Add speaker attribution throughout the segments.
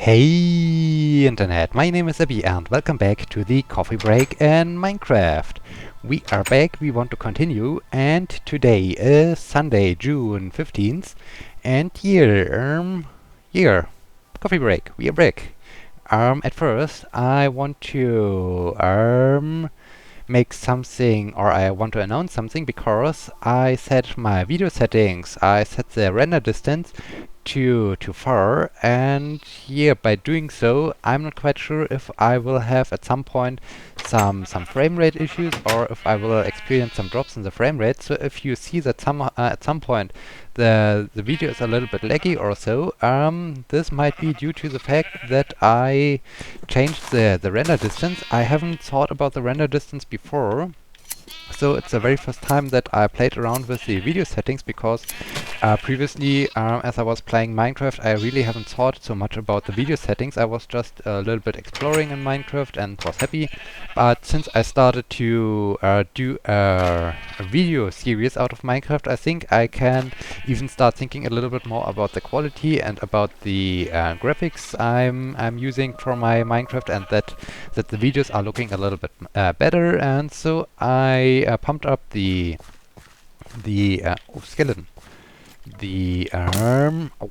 Speaker 1: Hey Internet, my name is Sebbi and welcome back to the coffee break in Minecraft. We are back, we want to continue, and today is Sunday, June 15th, and coffee break, we are back. At first, I want to, make something, or I want to announce something because I set my video settings, I set the render distance too far, and yeah, by doing so I'm not quite sure if I will have at some point some frame rate issues or if I will experience some drops in the frame rate. So if you see that at some point the video is a little bit laggy or so, this might be due to the fact that I changed the render distance. I haven't thought about the render distance before, so it's the very first time that I played around with the video settings because previously, as I was playing Minecraft, I really haven't thought so much about the video settings. I was just a little bit exploring in Minecraft and was happy. But since I started to do a video series out of Minecraft, I think I can even start thinking a little bit more about the quality and about the graphics I'm using for my Minecraft, and that the videos are looking a little bit better. And so I pumped up the skeleton. The oh,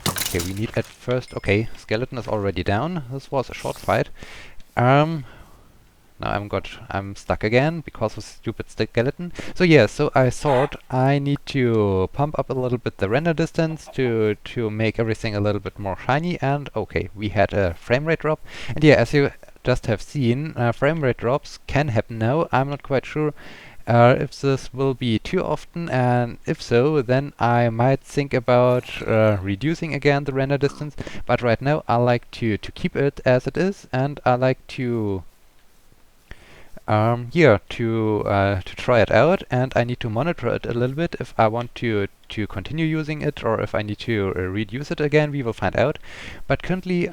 Speaker 1: okay, we need at first. Okay, skeleton is already down. This was a short fight. Now I'm stuck again because of stupid skeleton. So yeah, so I thought I need to pump up a little bit the render distance to make everything a little bit more shiny. And okay, we had a frame rate drop. And yeah, as you just have seen, frame rate drops can happen now. I'm not quite sure if this will be too often, and if so, then I might think about reducing again the render distance. But right now I like to keep it as it is, and I like to to try it out, and I need to monitor it a little bit if I want to continue using it or if I need to reduce it again. We will find out. But currently,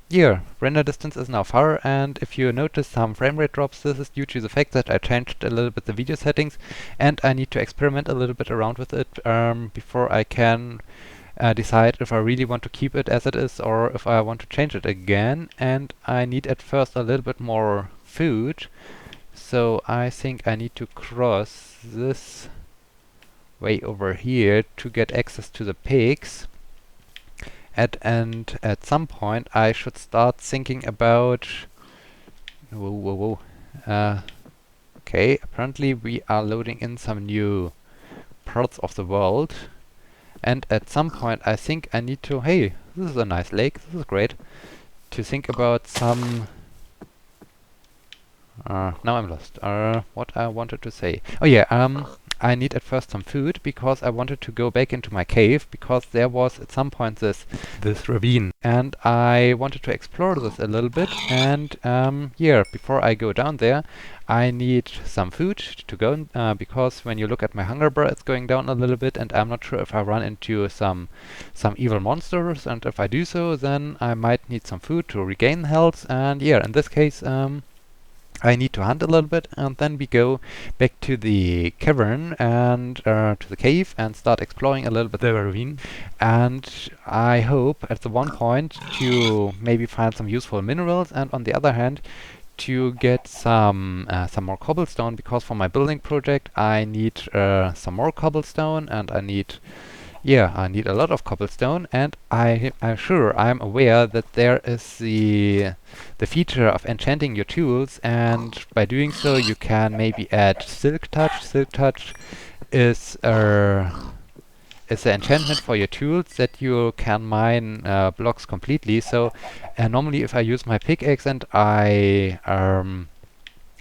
Speaker 1: yeah, render distance is now far, and if you notice some frame rate drops, this is due to the fact that I changed a little bit the video settings, and I need to experiment a little bit around with it before I can decide if I really want to keep it as it is or if I want to change it again. And I need at first a little bit more food, so I think I need to cross this way over here to get access to the pigs. And at some point I should start thinking about... Whoa. Okay, apparently we are loading in some new parts of the world. And at some point I think I need to... Hey, this is a nice lake, this is great. To think about some... now I'm lost. What I wanted to say. Oh yeah, I need at first some food because I wanted to go back into my cave because there was at some point this ravine, and I wanted to explore this a little bit. And yeah, before I go down there, I need some food to go because when you look at my hunger bar, it's going down a little bit, and I'm not sure if I run into some evil monsters, and if I do so, then I might need some food to regain health. And yeah, in this case, I need to hunt a little bit, and then we go back to the cavern and to the cave and start exploring a little bit the ravine. And I hope at the one point to maybe find some useful minerals, and on the other hand to get some more cobblestone, because for my building project I need some more cobblestone, and I need a lot of cobblestone. And I'm aware that there is the feature of enchanting your tools, and by doing so you can maybe add silk touch. Silk touch is the enchantment for your tools that you can mine blocks completely. So normally if I use my pickaxe and I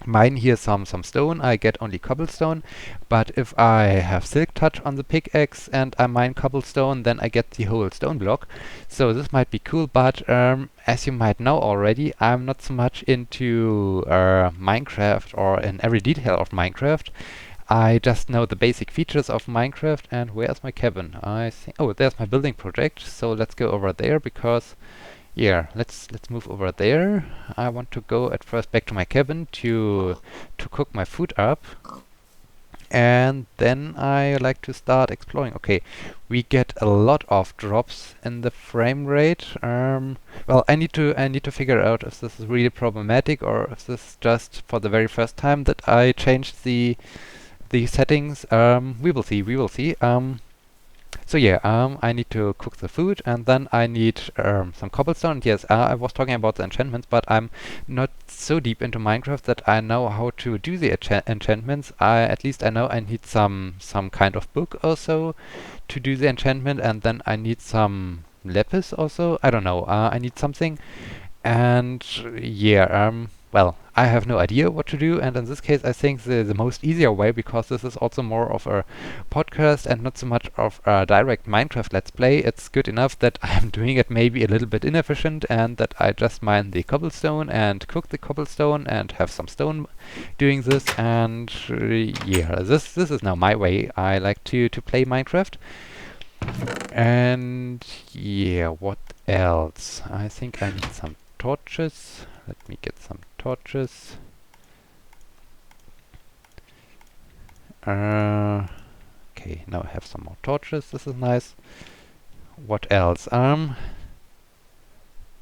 Speaker 1: mine here some stone, I get only cobblestone. But if I have silk touch on the pickaxe and I mine cobblestone, then I get the whole stone block. So this might be cool, but as you might know already, I'm not so much into Minecraft or in every detail of Minecraft. I just know the basic features of Minecraft. And where's my cabin? I think, oh, there's my building project. So let's go over there because yeah, let's move over there. I want to go at first back to my cabin to cook my food up. And then I like to start exploring. Okay, we get a lot of drops in the frame rate. Well, I need to figure out if this is really problematic or if this is just for the very first time that I changed the settings. We will see. We will see. So yeah, I need to cook the food, and then I need some cobblestone. Yes, I was talking about the enchantments, but I'm not so deep into Minecraft that I know how to do the enchantments. At least I know I need some kind of book also to do the enchantment, and then I need some lapis also. I don't know. I need something. And yeah, well, I have no idea what to do, and in this case, I think the most easier way, because this is also more of a podcast and not so much of a direct Minecraft Let's Play, it's good enough that I'm doing it maybe a little bit inefficient, and that I just mine the cobblestone and cook the cobblestone and have some stone doing this, and yeah, this is now my way I like to play Minecraft. And yeah, what else? I think I need some torches. Let me get some torches. Okay, now I have some more torches. This is nice. What else?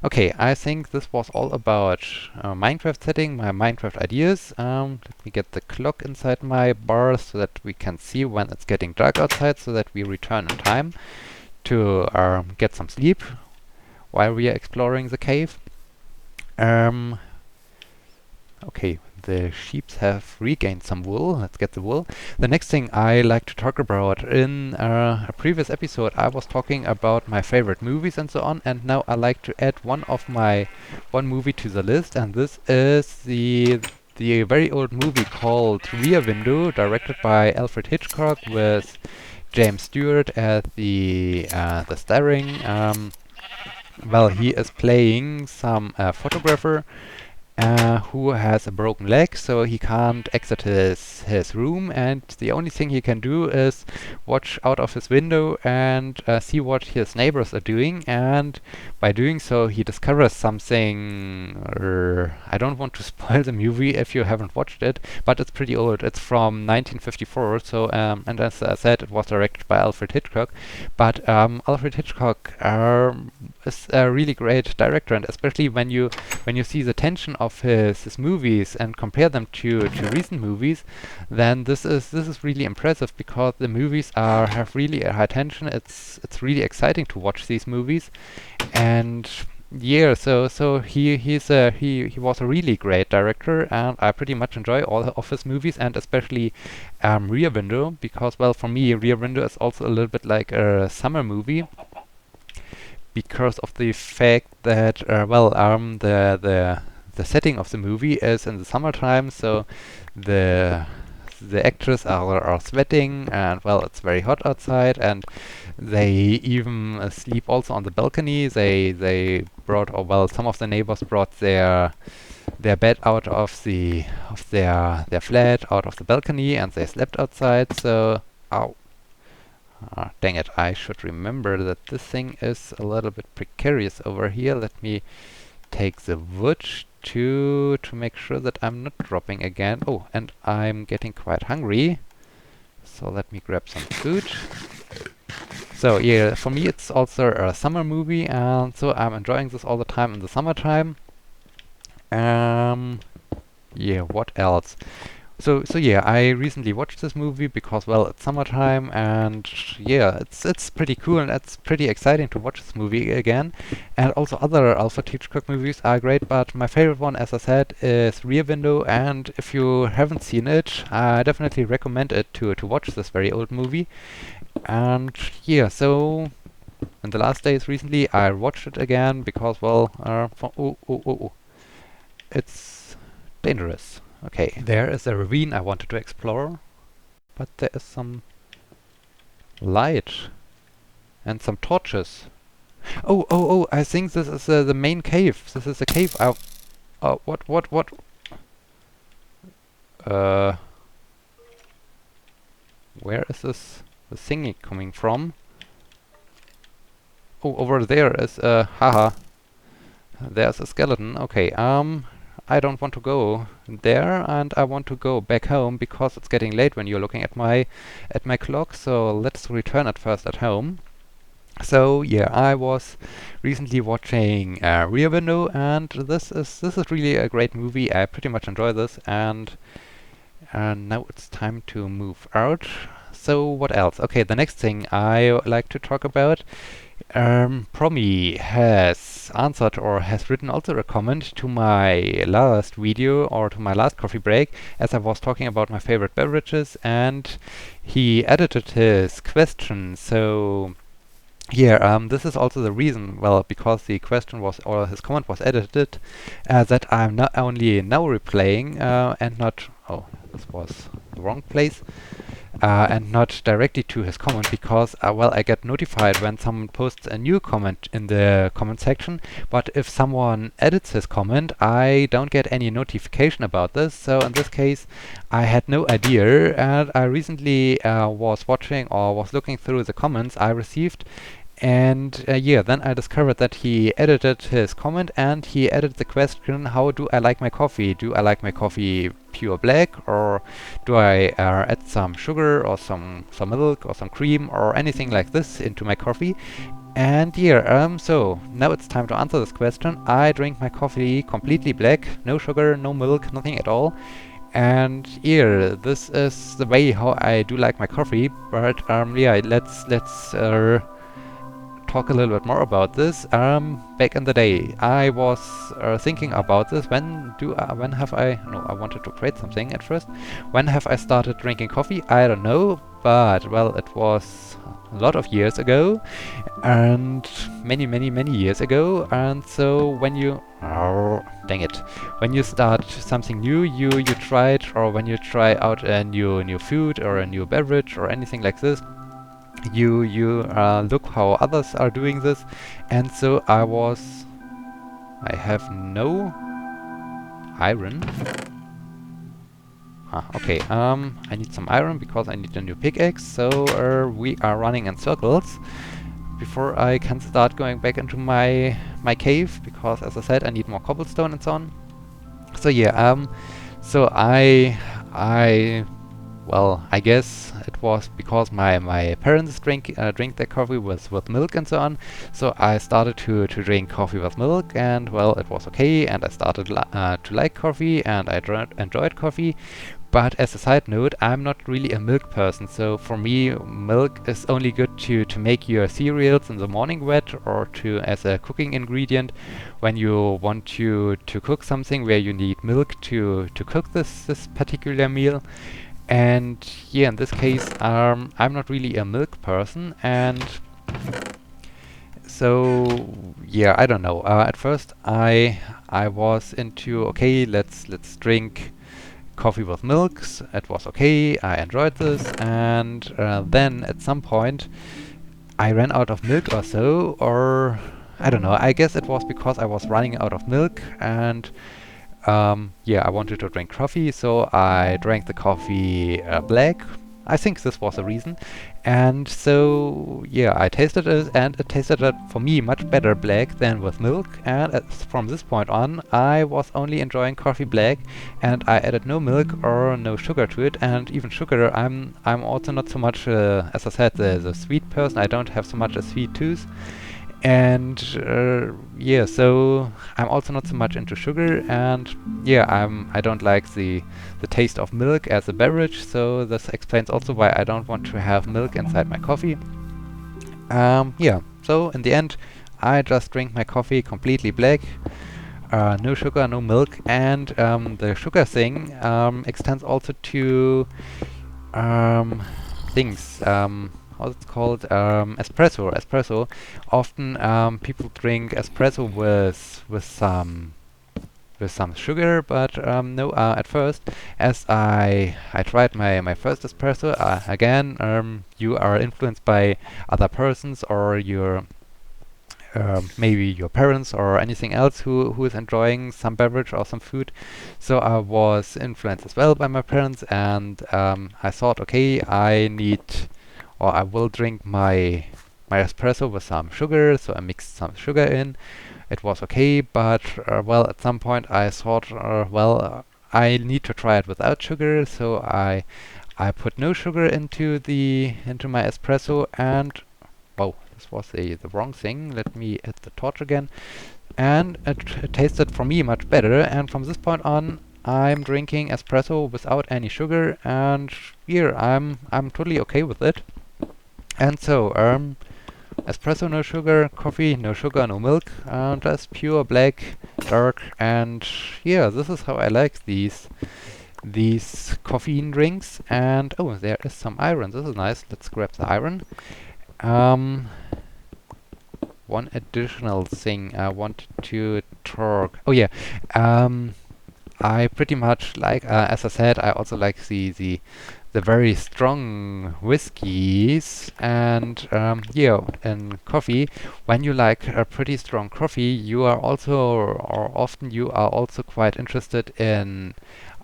Speaker 1: Okay, I think this was all about Minecraft setting, my Minecraft ideas. Let me get the clock inside my bar so that we can see when it's getting dark outside, so that we return in time to get some sleep while we are exploring the cave. Um, okay, the sheep have regained some wool. Let's get the wool. The next thing I like to talk about, in a previous episode I was talking about my favorite movies and so on, and now I like to add one movie to the list, and this is the very old movie called Rear Window, directed by Alfred Hitchcock, with James Stewart as the starring. Well, he is playing some photographer who has a broken leg, so he can't exit his room, and the only thing he can do is watch out of his window and see what his neighbors are doing. And by doing so, he discovers something. I don't want to spoil the movie if you haven't watched it, but it's pretty old. It's from 1954. So, and as I said, it was directed by Alfred Hitchcock. But Alfred Hitchcock is a really great director, and especially when you see the tension of his movies and compare them to recent movies, then this is really impressive, because the movies have really a high tension. It's really exciting to watch these movies, and yeah, so he was a really great director, and I pretty much enjoy all of his movies, and especially Rear Window, because, well, for me Rear Window is also a little bit like a summer movie, because of the fact that the setting of the movie is in the summertime, so the actors are sweating, and, well, it's very hot outside, and they even sleep also on the balcony. They brought, or, well, some of the neighbors brought their bed out of their flat, out of the balcony, and they slept outside. So, ow. Dang it, I should remember that this thing is a little bit precarious over here. Let me take the wood to make sure that I'm not dropping again. Oh, and I'm getting quite hungry, so let me grab some food. So yeah, for me it's also a summer movie, and so I'm enjoying this all the time in the summertime. Yeah, what else? So yeah, I recently watched this movie because, well, it's summertime, and yeah, it's pretty cool, and it's pretty exciting to watch this movie again. And also other Alfred Hitchcock movies are great, but my favorite one, as I said, is Rear Window. And if you haven't seen it, I definitely recommend it to watch this very old movie. And yeah, so in the last days recently, I watched it again because, well, it's dangerous. Okay, there is a ravine I wanted to explore, but there is some light and some torches. Oh, I think this is the main cave. This is the cave. What? Where is this the thingy coming from? Oh, over there is haha. There's a skeleton. Okay, I don't want to go there, and I want to go back home because it's getting late when you're looking at my clock. So let's return at first at home. So yeah, I was recently watching Rear Window, and this is really a great movie. I pretty much enjoy this, and now it's time to move out. So what else? Okay, the next thing I like to talk about. Promi has answered or has written also a comment to my last video or to my last coffee break, as I was talking about my favorite beverages, and he edited his question. So yeah, this is also the reason, well, because the question was, or his comment was edited, that I'm not only now replaying, and not, oh, this was the wrong place, and not directly to his comment, because, well, I get notified when someone posts a new comment in the comment section, but if someone edits his comment, I don't get any notification about this. So in this case, I had no idea, and I recently was watching or was looking through the comments I received, and yeah, then I discovered that he edited his comment and he added the question, how do I like my coffee? Do I like my coffee pure black, or do I add some sugar or some milk or some cream or anything like this into my coffee? And yeah, so now it's time to answer this question. I drink my coffee completely black, no sugar, no milk, nothing at all. And yeah, this is the way how I do like my coffee. But yeah, let's talk a little bit more about this. Back in the day, I was thinking about this. When have I? No, I wanted to create something at first. When have I started drinking coffee? I don't know, but well, it was a lot of years ago, and many, many, many years ago. And so when you, oh, dang it, when you start something new, you try it, or when you try out a new food or a new beverage or anything like this, you look how others are doing this. And so I have no iron. Okay, I need some iron because I need a new pickaxe. So we are running in circles before I can start going back into my cave, because as I said, I need more cobblestone and so on. So yeah, so I well, I guess it was because my parents drink their coffee with milk and so on. So I started to drink coffee with milk, and well, it was okay, and I started to like coffee, and I enjoyed coffee. But as a side note, I'm not really a milk person. So for me, milk is only good to make your cereals in the morning wet, or to as a cooking ingredient when you want to cook something where you need milk to cook this particular meal. And yeah, in this case, I'm not really a milk person, and so yeah, I don't know. At first, I was into, okay, let's drink coffee with milks. It was okay. I enjoyed this, and then at some point, I ran out of milk or so, or I don't know. I guess it was because I was running out of milk, and yeah, I wanted to drink coffee, so I drank the coffee black. I think this was the reason. And so, yeah, I tasted it, and it tasted for me much better black than with milk. And from this point on, I was only enjoying coffee black, and I added no milk or no sugar to it. And even sugar, I'm also not so much, as I said, the sweet person. I don't have so much a sweet tooth. And yeah, so I'm also not so much into sugar, and yeah, I don't like the taste of milk as a beverage. So this explains also why I don't want to have milk inside my coffee. Yeah, so in the end, I just drink my coffee completely black, no sugar, no milk, and the sugar thing extends also to things. How's it called? Espresso. Often people drink espresso with some sugar, but no. At first, as I tried my first espresso, again, you are influenced by other persons, or your maybe your parents or anything else who is enjoying some beverage or some food. So I was influenced as well by my parents, and I thought, okay, I need, or I will drink my espresso with some sugar. So I mixed some sugar in. it was okay, but well, at some point I thought, I need to try it without sugar, so I put no sugar into my espresso, and whoa, this was the wrong thing. Let me hit the torch again, and it tasted for me much better. And from this point on, I'm drinking espresso without any sugar, and here I'm totally okay with it. And so espresso no sugar, coffee no sugar, no milk, just pure black, dark, and yeah, this is how I like these caffeine drinks. And oh, there is some iron. This is nice. Let's grab the iron. One additional thing I wanted to talk. Oh yeah, I pretty much like, as I said, I also like the very strong whiskeys, and yeah, in coffee, when you like a pretty strong coffee, you are also, or often you are also quite interested in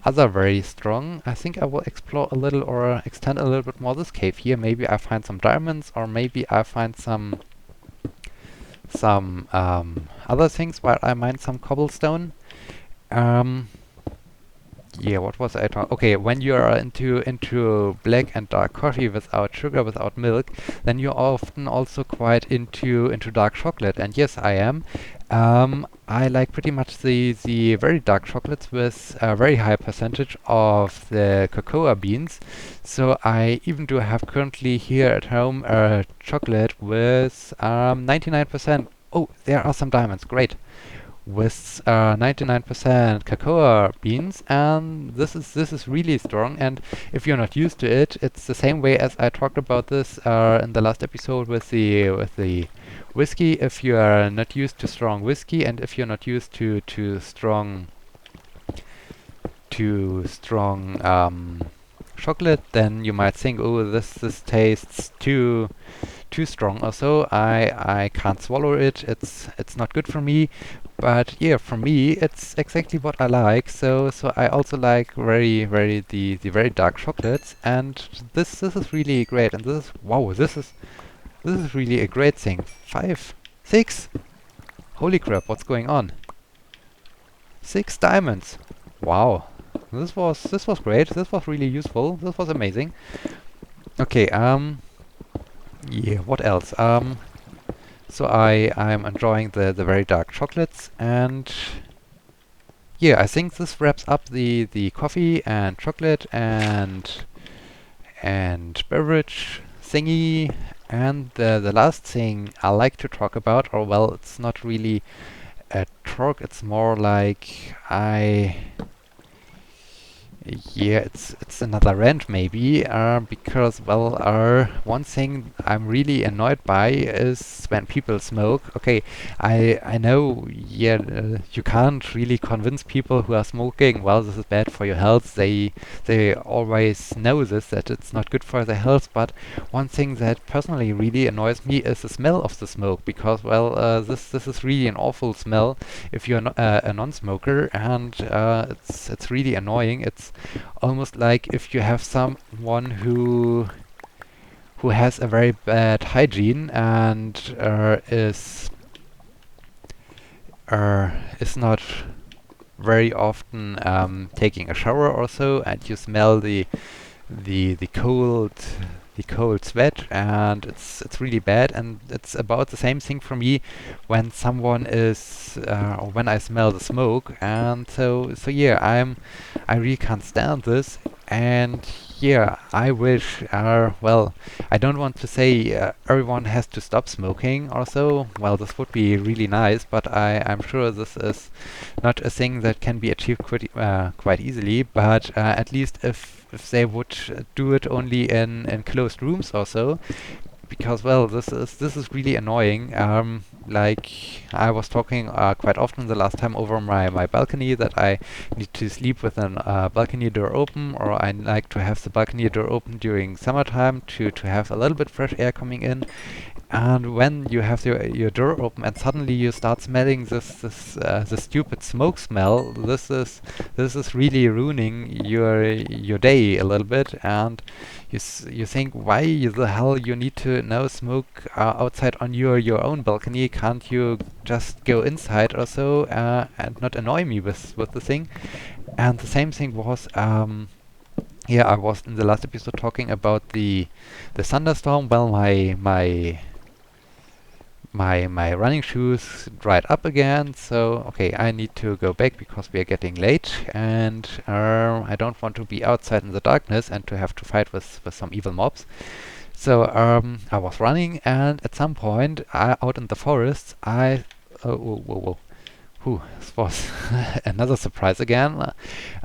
Speaker 1: other very strong. I think I will explore a little or extend a little bit more this cave here. Maybe I find some diamonds, or maybe I find some other things while I mine some cobblestone. Um, yeah, what was I talking? Okay, when you are into black and dark coffee without sugar, without milk, then you're often also quite into dark chocolate. And yes, I am. I like pretty much the very dark chocolates with a very high percentage of the cocoa beans. So I even do have currently here at home a chocolate with 99%. Oh, there are some diamonds. Great, with 99% cocoa beans, and this is really strong. And if you're not used to it, it's the same way as I talked about this in the last episode with the whiskey. If you are not used to strong whiskey, and if you're not used to strong chocolate, then you might think, oh, this tastes too strong or so. I can't swallow it. It's not good for me. But yeah, for me, it's exactly what I like. So I also like the very dark chocolates, and this is really great. And this is, wow, this is really a great thing. 5, 6. Holy crap! What's going on? 6 diamonds. Wow. This was great. This was really useful. This was amazing. Okay. Yeah. What else? So I'm enjoying the very dark chocolates, and yeah, I think this wraps up the coffee and chocolate and beverage thingy. And the last thing I like to talk about, or well, it's not really a talk, it's more like yeah, it's another rant maybe, because well, one thing I'm really annoyed by is when people smoke. Okay, I know, yeah, you can't really convince people who are smoking, well, this is bad for your health. They always know this, that it's not good for their health. But one thing that personally really annoys me is the smell of the smoke, because well, this is really an awful smell if you're a non-smoker, and it's really annoying. It's almost like if you have someone who has a very bad hygiene and is not very often taking a shower or so, and you smell the cold sweat, and it's really bad. And it's about the same thing for me when someone is or when I smell the smoke. And so yeah, I really can't stand this. And yeah, I wish, well, I don't want to say everyone has to stop smoking or so. Well, this would be really nice, but I'm sure this is not a thing that can be achieved quite easily. But at least if they would do it only in closed rooms or so, because well, this is really annoying. Like I was talking quite often the last time over my balcony, that I need to sleep with an balcony door open, or I like to have the balcony door open during summertime to have a little bit fresh air coming in. And when you have your door open and suddenly you start smelling this stupid smoke smell, this is really ruining your day a little bit. And you think, why the hell you need to now smoke outside on your own balcony? Can't you just go inside or so and not annoy me with the thing? And the same thing was yeah, I was in the last episode talking about the thunderstorm. Well, my running shoes dried up again, so okay, I need to go back because we are getting late, and I don't want to be outside in the darkness and to have to fight with some evil mobs. So I was running, and at some point, out in the forest, whoa, whoa, whoa. Whew, this was another surprise again.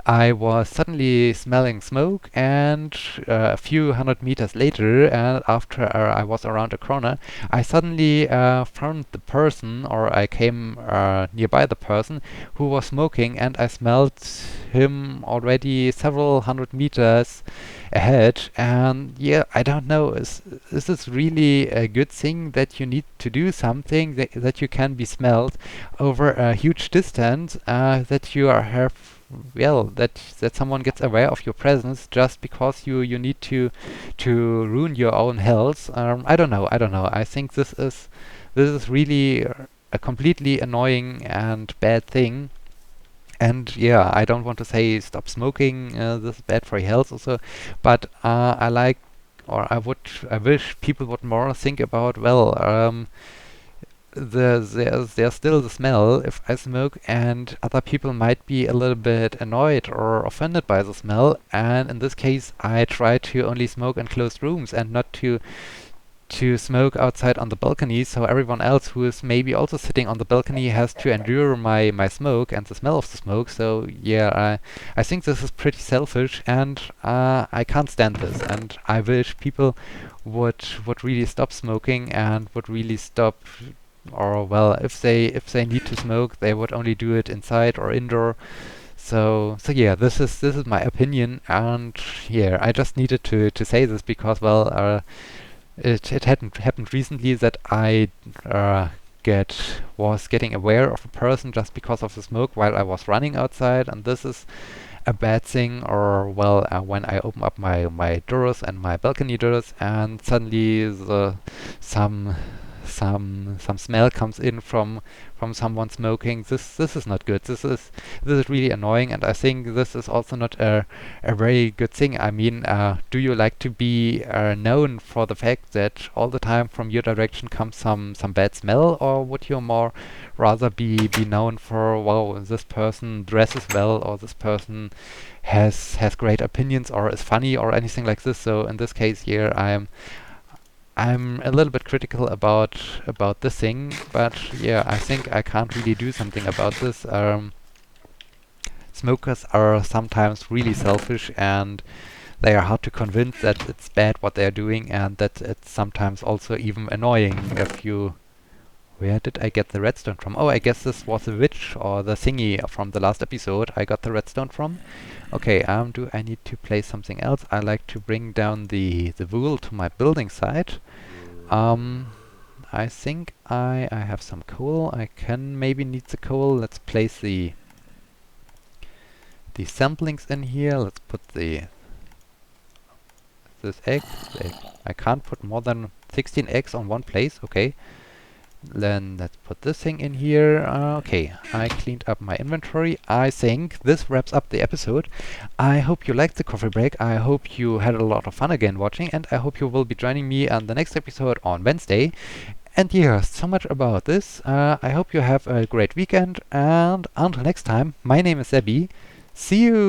Speaker 1: I was suddenly smelling smoke, and a few hundred meters later, and after I was around a corner, I suddenly found the person, or I came nearby the person who was smoking, and I smelled him already several hundred meters ahead. And yeah, I don't know, is this really a good thing that you need to do something that you can be smelled over a huge distance, that you have, well, that someone gets aware of your presence just because you need to ruin your own health? I don't know. I think this is really a completely annoying and bad thing. And yeah, I don't want to say stop smoking. This is bad for your health also, but I like, or I wish people would more think about, well, there's still the smell if I smoke, and other people might be a little bit annoyed or offended by the smell. And in this case, I try to only smoke in closed rooms and not to smoke outside on the balcony, so everyone else who is maybe also sitting on the balcony has to endure my smoke and the smell of the smoke. So yeah, I think this is pretty selfish, and I can't stand this, and I wish people would really stop smoking and would really stop, or well, if they need to smoke, they would only do it inside or indoor. So yeah, this is my opinion, and yeah, I just needed to say this because, well, it hadn't happened recently that I was getting aware of a person just because of the smoke while I was running outside, and this is a bad thing. Or well, when I open up my doors and my balcony doors, and suddenly some some smell comes in from someone smoking. This is not good. This is really annoying, and I think this is also not a very good thing. I mean, do you like to be known for the fact that all the time from your direction comes some bad smell, or would you more rather be known for, wow, this person dresses well, or this person has great opinions, or is funny, or anything like this? So in this case here, I'm a little bit critical about this thing, but yeah, I think I can't really do something about this. Smokers are sometimes really selfish, and they are hard to convince that it's bad what they're doing, and that it's sometimes also even annoying if you... Where did I get the redstone from? Oh, I guess this was the witch or the thingy from the last episode I got the redstone from. Okay, do I need to place something else? I like to bring down the wool to my building site. I think I have some coal. I can maybe need the coal. Let's place the samplings in here. Let's put this egg. I can't put more than 16 eggs on one place. Okay. Then let's put this thing in here. Okay, I cleaned up my inventory. I think this wraps up the episode. I hope you liked the coffee break. I hope you had a lot of fun again watching, and I hope you will be joining me on the next episode on Wednesday. And yeah, so much about this. I hope you have a great weekend, and until next time, my name is Sebbi. See you!